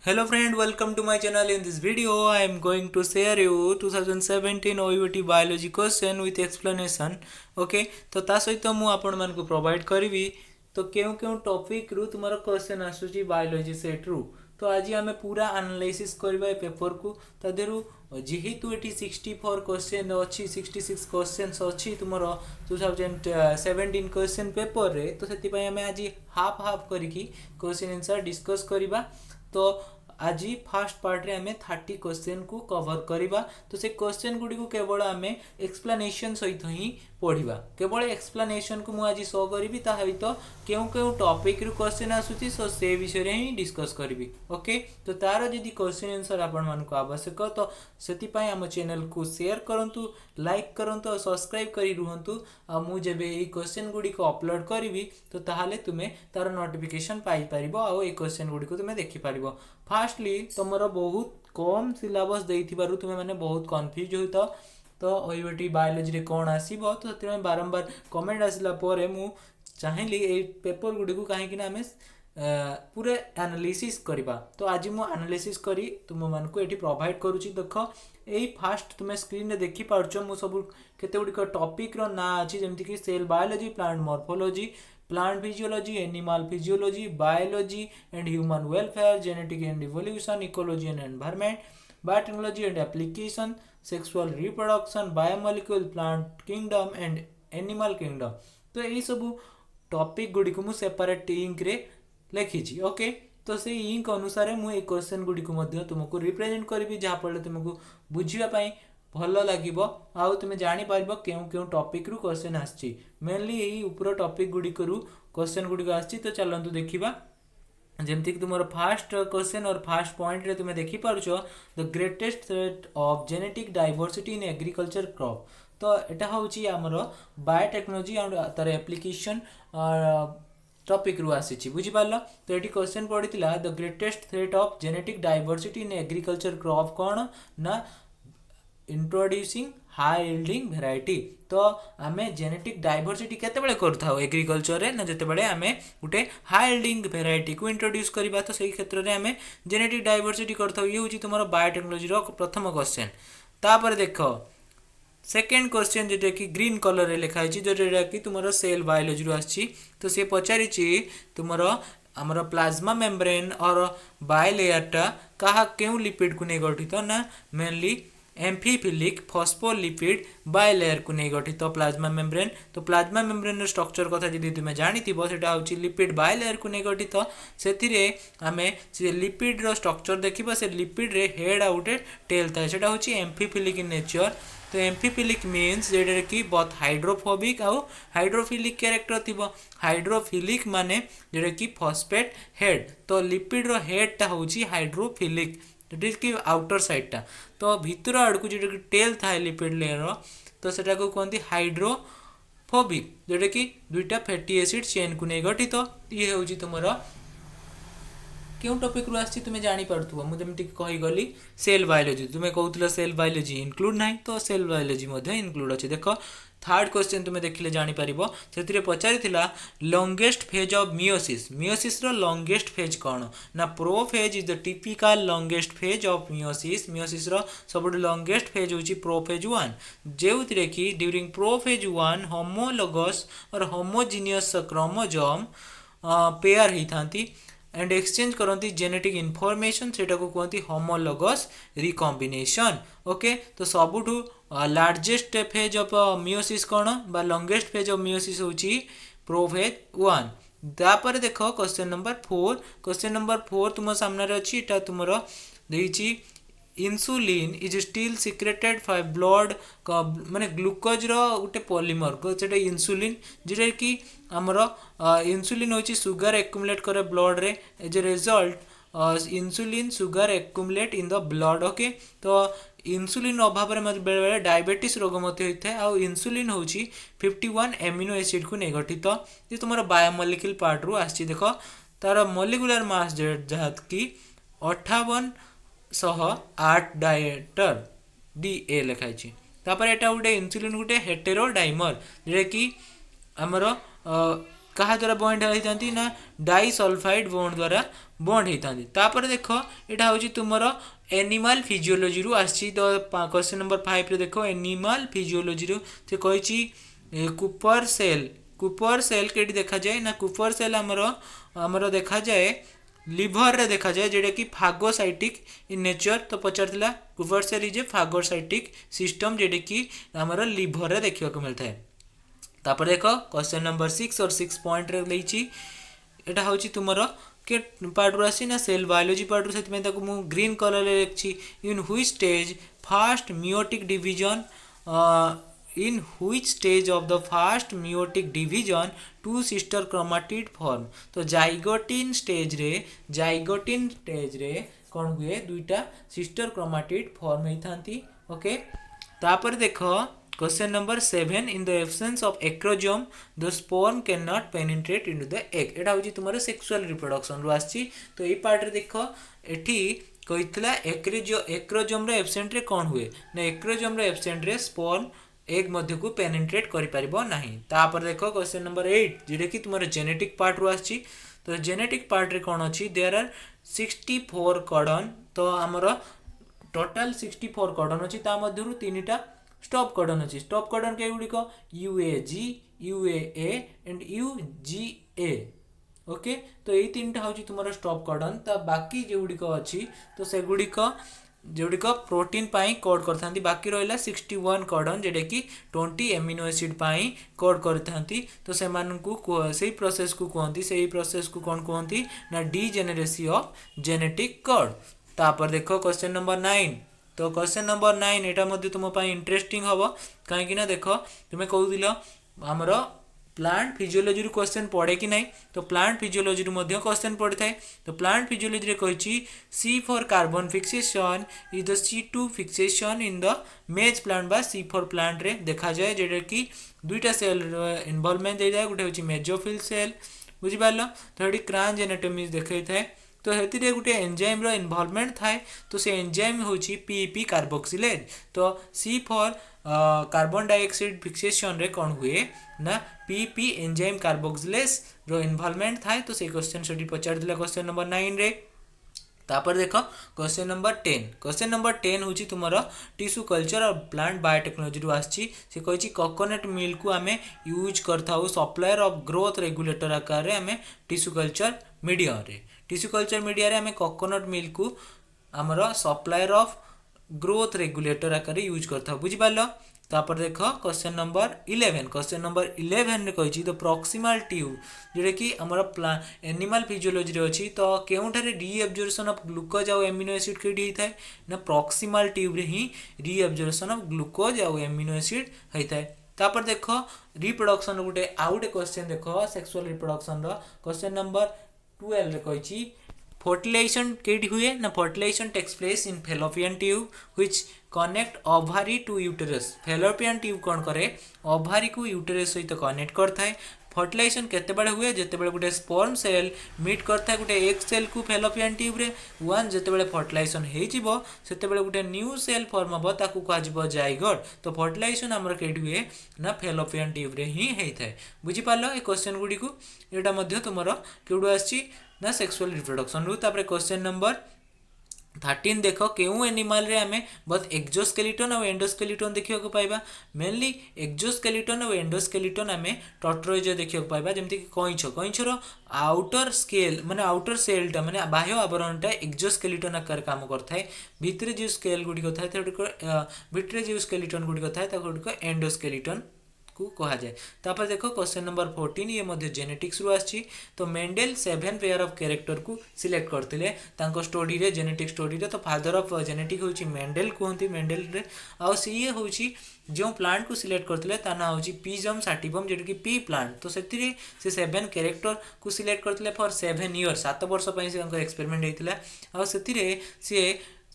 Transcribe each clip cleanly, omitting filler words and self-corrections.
Hello friend, welcome to my channel. In this video, I am going to share you 2017 OUT biology question with explanation. Okay, तो ता सहित मु आपण मान को प्रोवाइड करिवि तो केउ केउ टॉपिक रु तुमरो क्वेश्चन आसुची बायोलॉजी सेट रु तो आज आम पूरा एनालिसिस करबा ए पेपर को ता देरु जेहेतु एटी 64 क्वेश्चन अछि 66 क्वेश्चंस अछि तुमरो 2017 क्वेश्चन पेपर रे तो सेति पय आम आज हाफ हाफ करिकी क्वेश्चन आंसर डिस्कस करिबा तो आज फास्ट पार्ट रे आमे 30 क्वेश्चन को कवर करिबा तो से क्वेश्चन गुडी को केवल आमे एक्सप्लेनेशन सहित ही पढ़िबा केवल एक्सप्लेनेशन को मु आज शो करिवि ता सहित केउ केउ टॉपिक रु क्वेश्चन आसुची सो से विषय रे ही डिस्कस करिवि ओके तो तार जदी क्वेश्चन आंसर आपण मान को आवश्यक तो सेति पय हम चैनल को शेयर करंतु लाइक करंतु और सब्सक्राइब करी रुहंतु आ मु जेबे ए क्वेश्चन गुडी को अपलोड करिवि तो ताहाले तुमे तार नोटिफिकेशन पाई परिबो आ ए क्वेश्चन गुडी को तुमे देखि परिबो फास्टली तुमरो बहुत कम सिलेबस देइथिबारु तुमे माने बहुत कंफ्यूज होइतो तो ओयूटी बायोलॉजी रे कोन आसीबो तो सेति बारंबार कमेंट आसिला परे मु चाहेली ए पेपर गुडी को काहे कि ना हमें पूरे एनालिसिस करिबा तो आज मु एनालिसिस करी तुम मान को एठी प्रोवाइड करूची देखो एई फास्ट तुमे स्क्रीन रे देखि पारछो मु सब केते गुडी को टॉपिक रो ना अछि जेमति कि cell biology plant morphology plant physiology, animal physiology, biology and human welfare, genetic and evolution, ecology and environment, biotechnology and application, sexual reproduction, biomolecule, plant kingdom and animal kingdom. तो यही सब टॉपिक गुडी को मु separate ink रे लिखिछि okay तो से ink अनुसार मु ए क्वेश्चन गुडी को मध्य तुमको रिप्रेजेंट करबी जहा पले तुमको बुझिबा पई भल लागिबो आउ तुमे जानि पारिबो केउ केउ टॉपिक रु क्वेश्चन आछि मेनली एही ऊपर टॉपिक गुडी करू क्वेश्चन गुडी आछि तो चलंतु देखिबा जेमति कि तुमरो फर्स्ट क्वेश्चन और फर्स्ट पॉइंट रे तुमे देखि पारुछो the greatest threat of genetic diversity in agriculture crop तो एटा होउची हमरो बायोटेक्नोलॉजी एंड तार एप्लीकेशन टॉपिक रु आसी बुझी पारलो तो एटी क्वेश्चन पडितिला the greatest threat of genetic diversity in agriculture crop कोन ना इंट्रोड्यूसिंग हाई यील्डिंग वेराइटी तो आमे जेनेटिक डाइवर्सिटी केते बेले करथाउ एग्रीकल्चर रे ना जते बेले आमे उटे हाई यील्डिंग वेराइटी को इंट्रोड्यूस करबा तो सही क्षेत्र रे आमे जेनेटिक डाइवर्सिटी करथाउ ये होची तुमरो बायोटेक्नोलॉजी रो प्रथम क्वेश्चन तापर देखो सेकेंड क्वेश्चन जेटा कि ग्रीन कलर रे लिखा है जेटा कि तुमरो सेल बायोलॉजी रो आछि तो से पचारि छि तुमरो हमर प्लाज्मा मेम्ब्रेन और बायोलेयर टा कहा केउ लिपिड को नै गठित ना मेनली एम्फीफिलिक फॉस्फोलिपिड बायोलेयर को नहीं गठित प्लाज्मा मेम्ब्रेन तो प्लाज्मा मेम्ब्रेन स्ट्रक्चर कथा जदि तुमे जानिथिबो सेटा होची लिपिड बायोलेयर को नहीं गठित सेथिरे आमे से लिपिड रो स्ट्रक्चर देखिबो से लिपिड रे हेड आउटे टेल था सेटा होची एम्फीफिलिक इन नेचर तो एम्फीफिलिक मीन्स जेडे कि बहुत हाइड्रोफोबिक आउ हाइड्रोफिलिक कैरेक्टर थिबो हाइड्रोफिलिक माने जेडे कि फॉस्फेट हेड तो लिपिड रो हेड ता होची हाइड्रोफिलिक कि आउटर साइड टा तो भितर आड़ को जो टेल था लिपिड लेयर तो सेटा को कहते हाइड्रोफोबिक जोटा कि दुईटा फैटी एसिड चेन को नहीं गठित तो ये हूँ तुम क्यों टॉपिक रु आसी तुम जानी पारथुबो मु जेमति कहि गली सेल बायोलॉजी तुम कहउतला सेल बायोलॉजी इंक्लूड नाही तो सेल बायोलॉजी मध्ये इंक्लूड अछि देखो थर्ड क्वेश्चन तुम देखिले जानी पारिबो सेतिरे पचारिथिला longest phase of meiosis meiosis रो लॉन्गेस्ट फेज कोन ना prophase is the typical longest phase of meiosis meiosis रो सबड लॉन्गेस्ट फेज होची प्रोफेज 1 जेउतिरे कि ड्यूरिंग प्रोफेज 1 होमोलोगस और होमोजीनियस क्रोमोसोम पेयर ही थांती एंड एक्सचेंज करती जेनेटिक इनफॉरमेशन सेटा को कहती होमोलोगस रिकॉम्बिनेशन ओके तो सबुठु लार्जेस्ट फेज ऑफ मियोसिस कोन बा लॉन्गेस्ट फेज ऑफ मियोसिस होची प्रोफेज 1 तापर देखो क्वेश्चन नंबर 4 तुम सामने रे अछि एटा तुमरो देइछि insulin is still secreted by blood माने ग्लूकोज रो उटे पॉलीमर को सेटा इंसुलिन जेटा कि हमरो इंसुलिन होची सुगर एक्युमुलेट करे ब्लड रे as a result insulin sugar accumulate in the blood okay तो इंसुलिन अभाव रे बेले बेले डायबिटीज रोग मते होइथे आ इंसुलिन होची 51 एमिनो एसिड को नै गठित जे तुम्हारा बायोमोलिक्यूल पार्ट रु आछि देखो तार मोलिकुलर मास जहात की 5808 डायटर डीए लिखाई तापर एटा उडे इंसुलिन गुटे हेटेरोडाइमर जे कि हमरो कहा द्वारा बॉन्ड होती ना डाइसल्फाइड बॉन्ड द्वारा बॉन्ड होता तापर देख यहाँ हूँ तुमर एनिमल फिजियोलोजी रु आसी। तो क्वेश्चन नंबर 5 रे देख एनिमल फिजियोलोजी रु से कही कुपर सेल के देखा जाए ना कुपर सेल आमर देखा जाए लिभर रे देखा जाए जेटा कि फागोसाइटिक इन नेचर। तो पचार Kupffer cell is a phagocytic system जेटा कि आमर लिभर रे देखा मिलता है। तापर देख क्वेश्चन नंबर 6 और 6 पॉइंट रे लेछि एटा होछि तुमरो के पार्ट रो आसी ना सेल बायोलॉजी पार्ट रो सेति ताको मु ग्रीन कलर रे लिखछि in which stage first meiotic division in which stage of the first meiotic division two sister chromatid form। तो जाइगोटिन स्टेज रे कौन हुए दुईटा सिस्टर क्रोमाटिड फॉर्म होती। ओके तापर देख question number 7 in the absence of acrosome the sperm can not penetrate into the egg. एटा होची तुमरो sexual reproduction रु आछि। तो ए पार्ट रे देख एठी कहितला एक्रोजोम रे एब्सेंट रे कौन हुए ना एक्रोजोम रे एब्सेंट रे स्पर्म एग मध्य को पेनिट्रेट करि परिबो नाही। तापर देखो क्वेश्चन नंबर 8 जेडे कि तुमरो जेनेटिक पार्ट रु आछि। तो जेनेटिक पार्ट रे कोन अछि देयर आर 64 कोडन। तो हमरो टोटल 64 कोडन अछि ता मध्यरु तीनटा स्टॉप कोडन अछि। स्टॉप कोडन के गुडी को यूएजी यूएए एंड यूजीए। ओके तो एई तीनटा होछि तुमरो स्टॉप कोडन। ता बाकी जे गुडी को अछि तो से गुडी को जोड़ी को प्रोटीन पाई कोड करथांती बाकी रहिला 61 कोडन जेडे कि 20 एमिनो एसिड पाई कोड करथांती। तो से मानकु सेही प्रोसेस को कहंती सेही प्रोसेस को कोन कहंती ना डीजेनेरेसी ऑफ जेनेटिक कोड। तापर देखो क्वेश्चन नंबर 9। तो क्वेश्चन नंबर 9 एटा मध्ये तुम पाई इंटरेस्टिंग हबो काहे कि ना देखो तुमे कहउदिलो हमरो प्लांट फिजियोलॉजी रू क्वेश्चन पड़े कि नहीं। तो प्लांट फिजियोलॉजी रू मध्य क्वेश्चन पड़े थाए। तो प्लांट फिजियोलॉजी रे कहिछि C four carbon fixation is the C2 fixation in the maize plant बा सी फॉर प्लांट रे देखा जाए जेडे कि दुईटा सेल इन्वॉल्वमेंट दे जाए। गुटे होछि मेजोफिल सेल बुझि पारलो। तो एडी क्रांच एनाटॉमी देखै थाए। तो हेति रे गुटे एंजाइम रो इन्वॉल्वमेंट थाए। तो से एंजाइम होछि पीपी कार्बोक्सिलेज। तो सी फॉर कार्बन डाइऑक्साइड फिक्सेशन रे कौन हुए ना पीपी एंजाइम कार्बोक्सिलेज रो इन्वॉल्वमेंट थाए। तो से क्वेश्चन स्टडी पचार दिला क्वेश्चन नंबर 9 रे। तापर देखो क्वेश्चन नंबर 10। क्वेश्चन नंबर 10 होची तुमरो टिश्यू कल्चर और प्लांट बायोटेक्नोलॉजी रु आछि। से कहिछि कोकोनट मिल्क को आमे यूज करथाउ सप्लायर ऑफ ग्रोथ रेगुलेटर आकार रे आमे टिश्यू कल्चर मीडिया रे आमे कोकोनट मिल्क को हमरो सप्लायर ऑफ ग्रोथ रेगुलेटर आकार यूज करथा बुझि पारलो। तापर देखो क्वेश्चन नंबर 11। क्वेश्चन नंबर 11 रे कहिछि द प्रॉक्सिमल ट्यूब जेडे कि हमर एनिमल फिजियोलॉजी रे अछि। तो केउठारे रीएब्जॉर्प्शन ऑफ ग्लूकोज और एमिनो एसिड केडी हिथाय ना प्रॉक्सिमल ट्यूब रे ही रीएब्जॉर्प्शन ऑफ ग्लूकोज और एमिनो एसिड हिथाय। तापर देखो रिप्रोडक्शन गुटे आउटे क्वेश्चन देखो सेक्सुअल रिप्रोडक्शन रो क्वेश्चन नंबर 12 रे कहिछि फर्टिलाइजेशन केडी हुए ना fertilization takes place in fallopian tube which connect ovary to uterus. Fallopian tube कौन करे ओवारी को यूटेरस सहित कनेक्ट करथाय। फर्टिलाइजेशन केते बेले हुए जेते बेले गुटे स्पर्म सेल मीट करथाय गुटे एग सेल को फेलोपियन ट्यूब रे वन जेते बेले फर्टिलाइजेशन हे जिवो सेते बेले गुटे न्यू सेल फॉर्म हबो ताकू कहा जिवो जाइगोट। तो फर्टिलाइजेशन हमर केडी हुए ना फेलोपियन ट्यूब रे ही हेइथाय बुझि पालो। ए क्वेश्चन गुडी को एटा मध्ये तुमरो केडू आछि ना सेक्सुअल रिप्रोडक्शन रु। तापर क्वेश्चन नंबर 13 देखो केउ एनिमल रे आमे बहुत एक्सोस्केलेटन और एंडोस्केलेटन देखियो को पाइबा। मेनली एक्सोस्केलेटन और एंडोस्केलेटन आमे टॉर्टोइज देखियो को पाइबा जेमति कि कइंछरो आउटर स्केल माने आउटर सेलटा माने बाह्य आवरणटा एक्सोस्केलेटन आकार काम करथाय। भितरे जे स्केल गुडी को थाय भितरे जे स्केलेटन गुडी को थाय ता गुडी को एंडोस्केलेटन को कहा जाए। तापर देखो क्वेश्चन नंबर 14 ये मध्य जेनेटिक्स रु आछि। तो मेंडल 7 पेयर ऑफ कैरेक्टर को सिलेक्ट करथिले तांको स्टडी रे जेनेटिक स्टडी रे। तो फादर ऑफ जेनेटिक होची मेंडल कहंती मेंडल रे आ सी होची जो प्लांट को सिलेक्ट करथिले ता ना होची पिजम सैटिवम जेड कि पी प्लांट। तो सेति रे से 7 कैरेक्टर को सिलेक्ट करथिले फॉर 7 इयर्स 7 वर्ष पई से तांको एक्सपेरिमेंट हेतिला। आ सेति रे से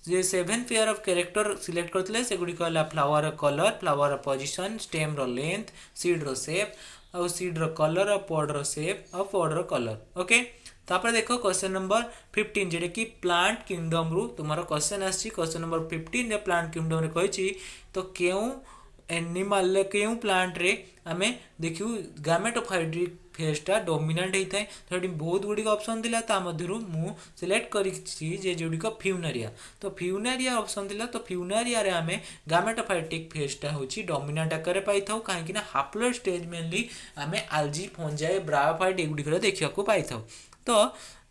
जे 7 पेयर ऑफ कैरेक्टर सिलेक्ट करथिले से गुडी कहला flower colour flower position stem रो लेंथ सीड रो शेप और सीड रो कलर और पॉड रो शेप और पॉड रो कलर। ओके तापर देखो क्वेश्चन नंबर 15 जेडे कि प्लांट किंगडम रु तुम्हारा क्वेश्चन आछि। क्वेश्चन नंबर 15 रे प्लांट किंगडम रे कहिछि तो केउ एनिमल केउ प्लांट रे आमे देखियो गामेटोफाइटिक फेजटा डोमिनेंट होता है। तो ये बहुत गुड़िक ऑप्शन थिला ता मध्यरु मु सिलेक्ट करिछि जे जोड़िक फ्यूनारिया। तो फ्यूनारिया ऑप्शन थिला तो फ्यूनारिया रे आमे गामेटोफाइटिक फेजटा होछि डोमिनेंट आकार पाई थाउ काहेकि ना हाप्लोइड स्टेज मेनली आमे आल्जी फंजाई ब्रायोफाइट एगुड़िक देखिया को पाई थाउ। तो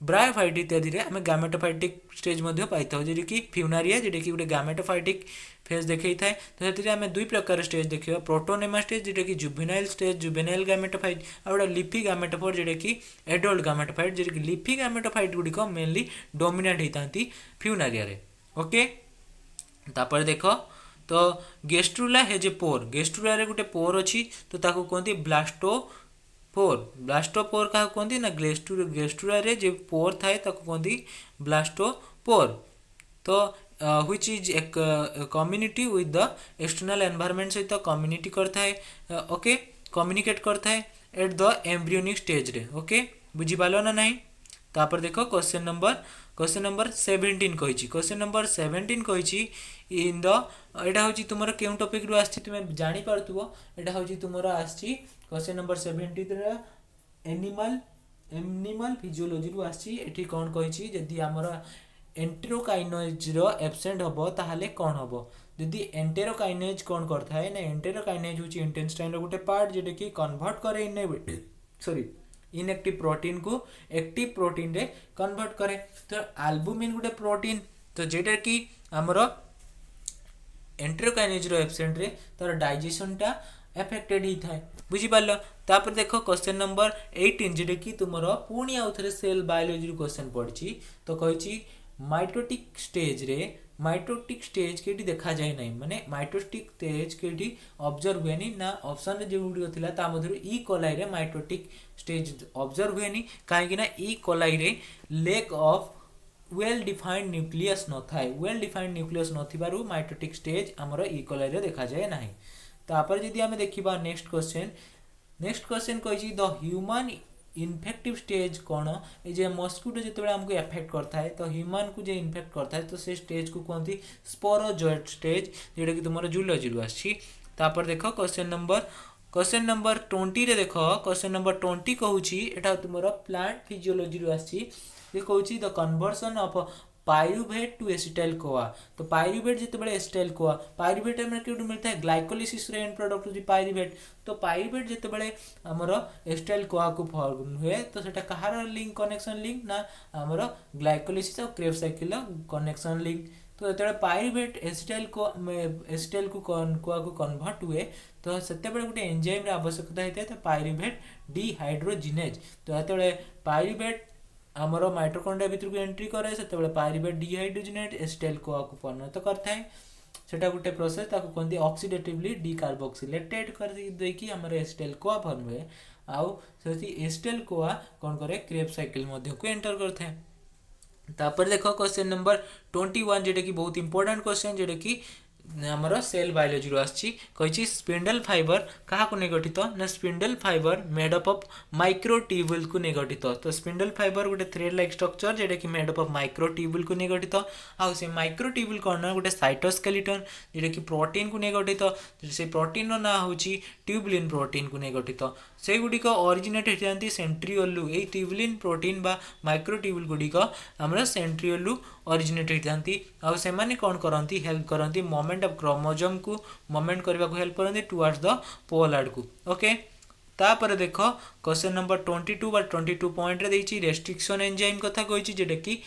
ब्रायोफाइट इत्यादि रे आमे गामेटोफाइटिक स्टेज मध्य पाई थाउ जे कि फ्यूनारिया जे कि गोटे गामेटोफाइटिक फेज देखई थाए। तो से आम दुई प्रकार स्टेज देखा प्रोटोनेमा स्टेज जोटा कि जुवेनाइल स्टेज जुवेनाइल गामेटोफाइट आ गोटे लिफी गामेटोफाइट जोटा कि एडल्ट गामेटोफाइट जोटा कि लिफी गामेटोफाइट गुड़िक मेनली डोमिनेट होता फ्यूनारिया रे। ओके तापर देख तो गेस्ट्रुला हेज ए पोर गेस्ट्रुला रे गोटे पोर अच्छी तो ताको कहते ब्लास्टोपोर ब्लास्टोपोर क्या कहते ना गेस्ट्रुला रे जो पोर थाए ताको कहते ब्लास्टोपोर। तो which is a community with the external environment सहित कम्युनिटी करता है ओके कम्युनिकेट करता है एट द एम्ब्रियोनिक स्टेज रे। ओके बुझी पालो ना नहीं। तापर देखो क्वेश्चन नंबर 17 कहिछि क्वेश्चन नंबर 17 कहिछि इन द एटा होछि तुमरा केउ टॉपिक रु आछि तुमे जानि पारथुबो एटा होछि तुमरा आछि क्वेश्चन नंबर 17 रे एनिमल फिजियोलॉजी रु आछि। एठी कोन कहिछि जदी हमरा एंटेरोकाइनेज रो एब्सेंट हबो ताहाले कोन हबो जदी एंटेरोकाइनेज कोन करथा है ना एंटेरोकाइनेज होची इंटेस्टाइन रो गुटे पार्ट जेडे कि कन्वर्ट करे इनएक्टिव प्रोटीन को एक्टिव प्रोटीन रे कन्वर्ट करे। तो एल्बुमिन गुटे प्रोटीन तो जेडा कि हमरो एंटेरोकाइनेज रो एब्सेंट रे तार डाइजेशन टा एफेक्टेड ही थाए बुझी पालो। तापर देखो क्वेश्चन नंबर 18 जेडे कि तुमरो पुणी आउथरे सेल बायोलॉजी रो क्वेश्चन पड़छि। तो कहिछि माइटोटिक स्टेज केटी देखा जाए नहीं माने माइटोटिक स्टेज केटी ऑब्जर्व हुए नहीं ना ऑप्शन रे जे गुडी थिला ता मधुर ई कोलाई रे माइटोटिक स्टेज ऑब्जर्व हुए नहीं काहे कि ना ई कोलाई रे lack of well defined nucleus न थाए वेल डिफाइंड न्यूक्लियस न थिबारु माइटोटिक स्टेज हमरो ई कोलाई रे देखा जाए नहीं। तापर जदी हमें देखिबा नेक्स्ट क्वेश्चन कहिछि द ह्यूमन इन्फेक्टिव स्टेज कौन ये जे मस्किटो जिते हमको एफेक्ट करता है तो ह्यूमन को जे इन्फेक्ट करता है तो से स्टेज को कहते स्पोरोजोइट स्टेज जोटा कि तुम जूलॉजी रु आछि। तापर देख क्वेश्चन नंबर 20 रे देख क्वेश्चन नंबर 20 कहूछि एटा तुम प्लांट फिजियोलॉजी रु आछि। ये कहूछि the conversion of pyruvate to acetyl CoA. तो पाइरुवेट जिते एसिटाइल कोआ पाइरुवेट में क्यों मिलता है ग्लाइकोलिसिस रे एंड प्रोडक्ट होची पाइरुवेट। तो पाइरुवेट जिते हमर एसिटाइल कोआ को फॉर्म हुए तो सेटा कहार लिंक कनेक्शन लिंक ना हमर ग्लाइकोलिसिस और क्रेब्स साइकिल कनेक्शन लिंक। तो जेते पाइरुवेट एसिटाइल को कोआ को कन्वर्ट हुए तो सेते गोटे एंजाइम रे आवश्यकता होता है तो पाइरुवेट डिहाइड्रोजिनेज। तो जेते पाइरुवेट आमर माइटोकॉन्ड्रिया भितर को एंट्री करे से पाइरुवेट डिहाइड्रोजिनेट एसिटाइल कोआ को परिणत करता है सेटा गोटे प्रोसेस ताको कहते ऑक्सीडेटिवली डिकार्बोक्सिलेटेड कर देकी हमर एसिटाइल कोआ फॉर्म हुए आउ से एसिटाइल कोआ कोन करे क्रेब्स साइकिल मध्य को एंटर करता है। तापर देखो क्वेश्चन नंबर 21 जेटा कि बहुत इंपोर्टेंट क्वेश्चन जेटा कि हमर सेल बायोलॉजी रो आछि कहिछि स्पिंडल फाइबर कहा को ने गठित ना spindle fibre made up of microtubule को ने गठित। तो स्पिंडल फाइबर गोटे थ्रेड लाइक स्ट्रक्चर जेटा कि मेड अप ऑफ माइक्रोट्यूब्यूल को ने गठित आ से माइक्रोट्यूब्यूल कोन ना गोटे साइटोस्केलेटन जेटा कि प्रोटीन को ने गठित से प्रोटीन रो ना होछि ट्यूबुलिन प्रोटीन को ने गठित से गुडी को ओरिजिनेट होती सेंट्रियोलू ए ट्यूबुलिन प्रोटीन बा माइक्रोट्यूब्यूल गुडी को हमरा सेंट्रियोलू ओरिजिनेट होती आ से माने कोन करंती हेल्प करंती मोमेंट ऑफ क्रोमोसोम को मोमेंट करबा को हेल्प करंती टुवर्ड्स द पोल आड को। ओके तापर देखो क्वेश्चन नंबर 22 बा 22 पॉइंट रे देछि रेस्ट्रिक्शन एंजाइम कथा कहिछि जेटा कि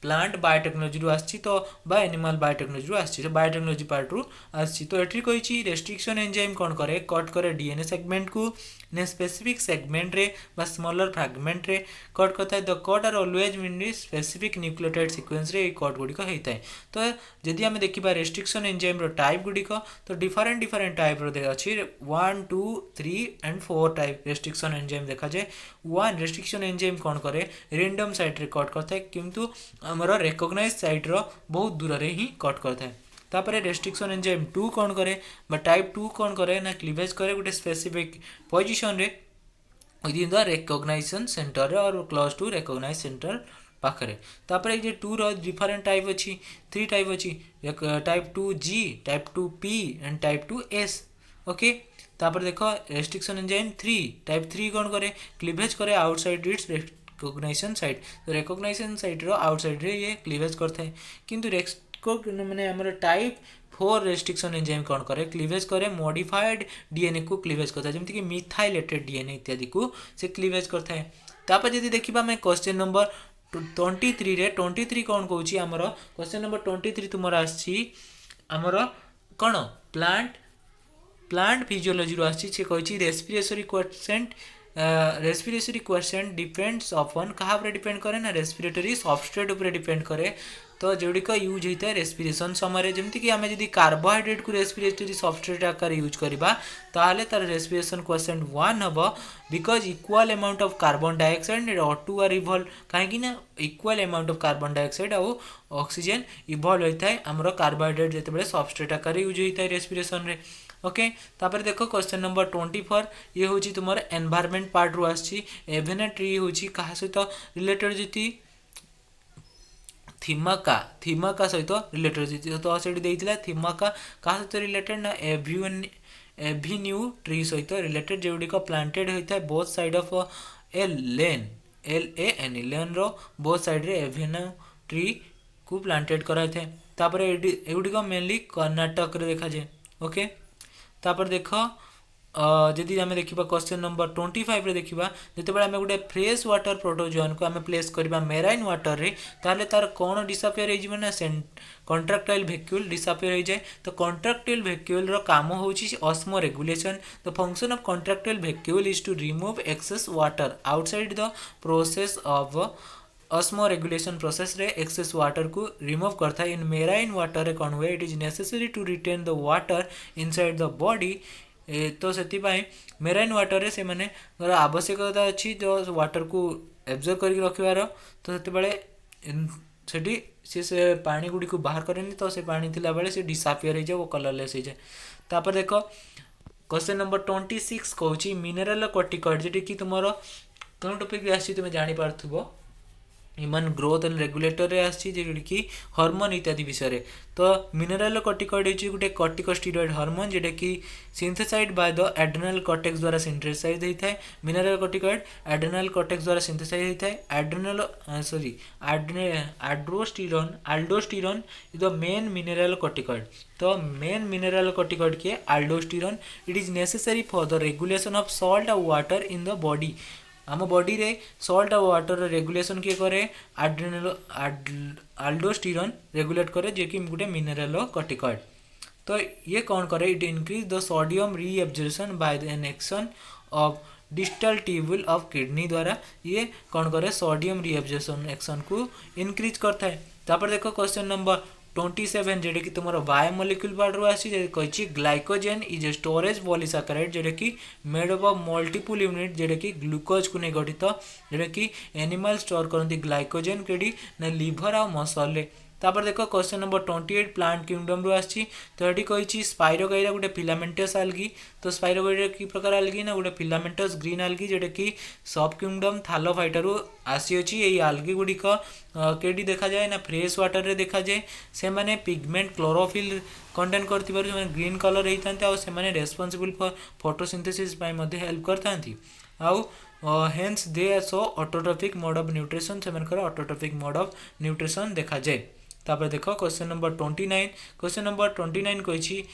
प्लांट बायोटेक्नोलॉजी रु आछि तो बा एनिमल बायोटेक्नोलॉजी रु आछि तो बायोटेक्नोलॉजी पार्ट रु आछि। तो एठी कहिछि रेस्ट्रिक्शन एंजाइम कोन करे कट करे डीएनए सेगमेंट को ने स्पेसिफिक सेगमेंट रे बा स्मॉलर फ्रैगमेंट रे कट करता है। The cut are always mean specific nucleotide sequence रे कट गुडी को हेता है। तो जदि हम देखिबा रेस्ट्रिक्शन एंजाइम रो टाइप गुडी को तो डिफरेंट टाइप रो दे अछि 1 2 3 एंड 4 टाइप रेस्ट्रिक्शन एंजाइम देखा जाए। वन रेस्ट्रिक्शन एंजाइम कोन करे रैंडम साइट रे कट करता है किंतु हमरो रिकॉग्नाइज साइट रो बहुत दूर रे ही कट करता है। तापर रेस्ट्रिक्शन एंजाइम 2 कोन करे बा टाइप 2 कोन करे ना क्लीवेज करे गोटे स्पेसिफिक पोजीशन रे विदिन द रिकॉग्निशन सेंटर और क्लोज टू रिकॉग्नाइज सेंटर पाखरे। तापर जे 2 रो डिफरेंट टाइप अछि 3 टाइप अछि type 2 G type 2 P and type 2 S. Okay तापर देख रेस्ट्रिक्शन एंजाइम 3 टाइप 3 कौन करे क्लीवेज करे आउटसाइड इट्स रेकग्नाइजेशन साइट तो रेकग्नाइजेशन साइट रो आउटसाइड रे ये क्लीवेज करथाय किंतु माने हमर टाइप 4 रेस्ट्रिक्शन एंजाइम कौन करे क्लीवेज करे मॉडिफाइड डीएनए को क्लीवेज करता है जमती कि मिथाइलेटेड डीएनए इत्यादि को से क्लीवेज करता है तापर यदि देखिबा मैं क्वेश्चन नंबर 23 रे 23 कौन कहूची हमर क्वेश्चन नंबर 23 तुमर आछि हमर कोन प्लांट फिजियोलॉजी रो आछि से कहूची रेस्पिरेटरी क्वेश्चन डिपेंड्स अपॉन कहा पर डिपेंड करे ना रेस्पिरेटरी सबस्ट्रेट ऊपर डिपेंड करे तो जोड़िक यूज होता है रेस्पिरेशन समय जमती कि आम जब कार्बोहाइड्रेट को रेस्पिरेटरी सबस्ट्रेट आकार यूज करवा ताहले तार रेस्पिरेशन क्वेश्चन 1 हम because equal amount of carbon dioxide O2 are evolve कहीं equal amount of carbon dioxide आउ ऑक्सीजन इवॉल्व होता है आमर कार्बोहाइड्रेट जिते सबस्ट्रेट आकार यूज होता है रेस्पिरेशन रे ओके तापर देखो क्वेश्चन नंबर 24 ये हूँ तुम एनवायरमेंट पार्ट रू आसी एवेना ट्री हूँ क्या सहित रिलेटेड जी थिमाका सहित रिलेटेड तो से थिमाका क्या सहित रिलेटेड ना एभिन्यू ट्री सहित रिलेटेड जोड़िक प्लांटेड होता है both side of a lane lane रो बोथ साइड रे एभिन्यू ट्री को प्लांटेड कराई थे तापर एगुड़िक मेनली कर्नाटक रे देखा जाए ओके तापर देख जदि आम देखा क्वेश्चन नंबर 25 रे देखा जिते आम गोटे फ्रेश वाटर प्रोटोजोन को आम प्लेस करवा मेराइन वाटर रे ताले तार कौन डिसअपियर हो ना कंट्राक्टाइल वैक्यूल डिसअपियर हो जाए तो कंट्राक्टाइल वैक्यूल रो काम होची osmoregulation the function of contractile vacuole is to remove excess water outside the process of osmoregulation process रे एक्सेस वाटर को रिमूव करता है इन मेराइन वाटर रे कौन हुए it is necessary to retain the water inside the body तो से marine water रे से माने आवश्यकता अच्छी जो वाटर को एब्जर्व करके रखिबार तो से पानी गुड़ी को बाहर करेनि तो से पानी थिला बेले से डिसअपियर हो जाए वो कलरलेस हो जाए तापर देखो क्वेश्चन नंबर 26 कहूची मिनरल कॉर्टिकॉइड जेटी कि तुमरो कौन टॉपिक आसी तुम जानि पारथुबो ह्यूमन ग्रोथ एंड रेगुलेटर आसी कि हार्मोन इत्यादि विषय तो मिनरल कॉर्टिकॉइड होची गोटे कॉर्टिकोस्टेरॉइड हार्मोन जेटा कि synthesised by the adrenal cortex द्वारा सिंथेसाइज होता है मिनरल कॉर्टिकॉइड एड्रेनल कॉर्टेक्स द्वारा सिंथेसाइज होता है aldosterone is the main mineral corticoid तो मेन मिनरल कॉर्टिकॉइड के aldosterone it is necessary for the regulation of salt और वाटर इन द बॉडी आम बॉडी रे सॉल्ट और वाटर रेगुलेशन किए करे एल्डोस्टेरोन रेगुलेट करे जे कि गोटे मिनरल कॉर्टिकॉइड तो ये कौन करे it increase the sodium reabsorption by an action of distal tubule of kidney द्वारा ये कौन करे सोडियम रीएब्जॉर्प्शन एक्शन को इंक्रीज करता है तापर देखो क्वेश्चन नंबर 27 जेटा कि तुम बायोमोलिक्यूल पार्ट रू आसी कही glycogen is a storage polysaccharide जेटा कि made up of multiple unit जेटा कि ग्लूकोज को नहीं गठित जेटा कि एनिमल स्टोर करती ग्लाइकोजेन केडी ना लिभर आ मसल रे तापर देखो क्वेश्चन नंबर 28 प्लांट किंगडम रू आसी तो ये कही स्पाइरोगाइरा गोटे फिलामेंटस आल्गी तो स्पाइरोगाइरा कि प्रकार आल्गी ना गोटे फिलामेंटस ग्रीन आल्गी जेटा कि सब किंगडम थालोफाइटा रू आसी अछि एई आल्गी गुडिक केडी देखा जाए ना फ्रेश वाटर रे देखा जाए से माने पिगमेंट क्लोरोफिल कंटेन करथिबारु से ग्रीन कलर हेइथांते आ से माने रेस्पोंसिबल फॉर फोटोसिंथेसिस पाई मध्ये हेल्प करथांती आउ hence they so autotrophic mode of nutrition से मानकर ऑटोट्रोफिक मोड ऑफ न्यूट्रिशन देखा जाए तापर देखो क्वेश्चन नंबर 29 कही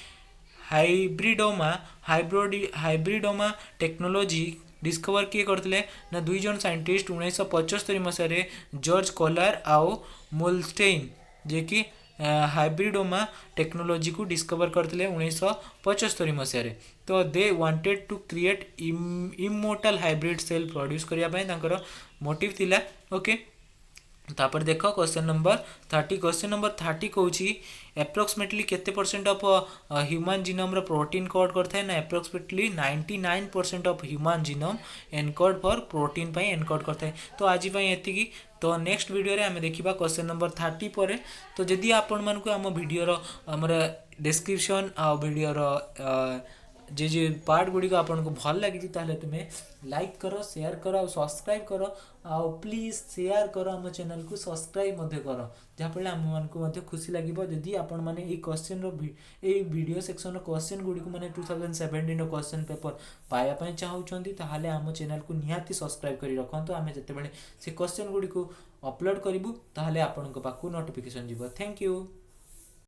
हाइब्रिडोमा टेक्नोलोजी डिस्कवर किए करते ना दुई जन साइंटिस्ट 1975 मसीह जॉर्ज कोलार आउ मोल्स्टेन जे कि हाइब्रिडोमा टेक्नोलोजी को डिस्कवर करते 1975 मसीह तो they wanted to create immortal hybrid cell produce करने मोटिव थिला ओके तापर देखो क्वेश्चन नंबर 30 कहूँ एप्रोक्सीमेटली केते परसेंट ऑफ ह्यूमन जीनोम रो प्रोटीन कोड करता है ना approximately 99% of human genome encode for protein पाई एनकोड करता है तो आज पाई एतिकी तो नेक्स्ट वीडियो रे हमें देखिबा क्वेश्चन नंबर 30 पर तो जदि आपण मन को आम वीडियो रो हमर डिस्क्रिप्शन आ वीडियो रो जे पार्ट गुड़ी को आपको भल लगी ताहले तुमे लाइक करो शेयर करो और सब्सक्राइब करो आ प्लीज शेयर करो आम चैनल को सब्सक्राइब मध्य करो जहाँफल आम मानक खुशी लगे जदि आपण मैंने ये question video section question Gudi को मैंने 2017 क्वेश्चन पेपर पाइबापी चाहूँगी ताहले आम चैनल को निहाती सब्सक्राइब कर रखु आम जिते से क्वेश्चन गुड़ी को अपलोड करूँ ताहले आपण पाखु नोटिफिकेशन जीव थैंक यू।